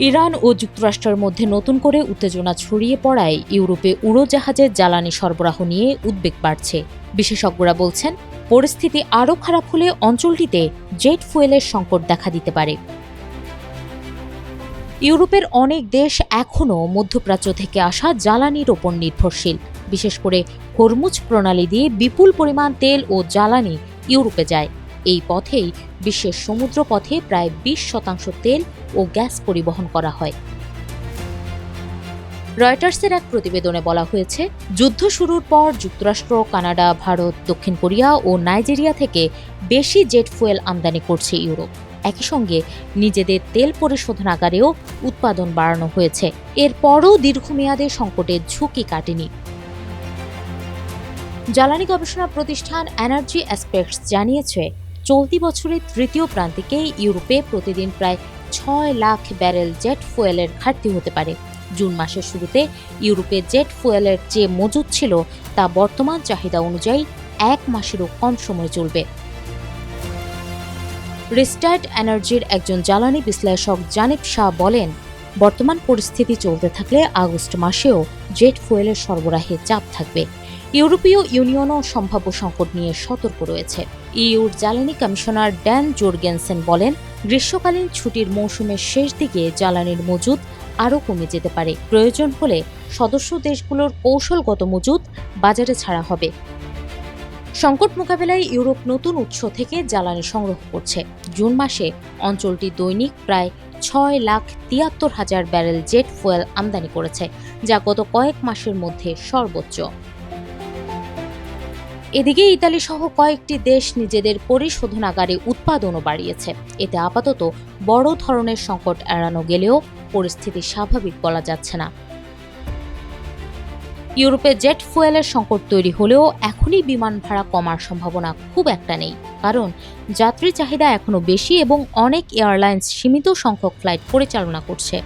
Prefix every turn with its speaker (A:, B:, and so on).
A: Iran ও যুক্তরাষ্ট্রের মধ্যে নতুন করে উত্তেজনা ছড়িয়ে পড়ায় ইউরোপে উড়োজাহাজের জ্বালানি সরবরাহ নিয়ে উদ্বেগ বাড়ছে। বিশেষজ্ঞরা বলছেন, পরিস্থিতি আরও খারাপ হলে অঞ্চলটিতে জেট ফুয়েলের সংকট দেখা দিতে পারে। ইউরোপের অনেক দেশ এখনও মধ্যপ্রাচ্য থেকে আসা জ্বালানির ওপর নির্ভরশীল। বিশেষ করে হরমুজ প্রণালী দিয়ে বিপুল পরিমাণ তেল ও জ্বালানি ইউরোপে যায়। এই পথেই বিশ্বের সমুদ্র পথে প্রায় 20% তেল ও গ্যাস পরিবহন করা হয়। রয়টার্সের এক প্রতিবেদনে বলা হয়েছে, যুদ্ধ শুরুর পর যুক্তরাষ্ট্র, কানাডা, ভারত, দক্ষিণ কোরিয়া ও নাইজেরিয়া থেকে বেশি জেট ফুয়েল আমদানি করছে ইউরোপ। একই সঙ্গে নিজেদের তেল পরিশোধনাগারেও উৎপাদন বাড়ানো হয়েছে। এরপরও দীর্ঘমেয়াদে সংকটের ঝুঁকি কাটেনি। জ্বালানি গবেষণা প্রতিষ্ঠান এনার্জি অ্যাসপেক্টস জানিয়েছে, চলতি বছরের তৃতীয় প্রান্তিকে ইউরোপে প্রতিদিন প্রায় 6 লাখ ব্যারেল জেট ফুয়েলের ঘাটতি হতে পারে। জুন মাসের শুরুতে ইউরোপে জেট ফুয়েলের যে মজুদ ছিল তা বর্তমান চাহিদা অনুযায়ী 1 মাসেরও কম সময় চলবে। রিস্টার্ট এনার্জির একজন জ্বালানি বিশ্লেষক জানিব শাহ বলেন, বর্তমান পরিস্থিতি চলতে থাকলে আগস্ট মাসেও জেট ফুয়েলের সরবরাহে চাপ থাকবে। ইউরোপীয় ইউনিয়নও সম্ভাব্য সংকট নিয়ে সতর্ক রয়েছে। ইউর জ্বালানি কমিশনার ড্যান জোরগেনসেন বলেন, গ্রীষ্মকালীন ছুটির মৌসুমের শেষ দিকে জ্বালানির মজুদ আরও কমে যেতে পারে। প্রয়োজন হলে সদস্য দেশগুলোর কৌশলগত মজুদ বাজারে ছাড়া হবে। সংকট মোকাবেলায় ইউরোপ নতুন উৎস থেকে জ্বালানি সংগ্রহ করছে। জুন মাসে অঞ্চলটি দৈনিক প্রায় 6,73,000 ব্যারেল জেট ফুয়েল আমদানি করেছে, যা গত কয়েক মাসের মধ্যে সর্বোচ্চ। এদিকে ইতালি সহ কয়েকটি দেশ নিজেদের পরিশোধনাগারে উৎপাদনও বাড়িয়েছে। এতে আপাতত বড় ধরনের সংকট এড়ানো গেলেও পরিস্থিতি স্বাভাবিক বলা যাচ্ছে না। ইউরোপে জেট ফুয়েলের সংকট তৈরি হলেও এখনই বিমান ভাড়া কমার সম্ভাবনা খুব একটা নেই, কারণ যাত্রী চাহিদা এখনও বেশি এবং অনেক এয়ারলাইন্স সীমিত সংখ্যক ফ্লাইট পরিচালনা করছে।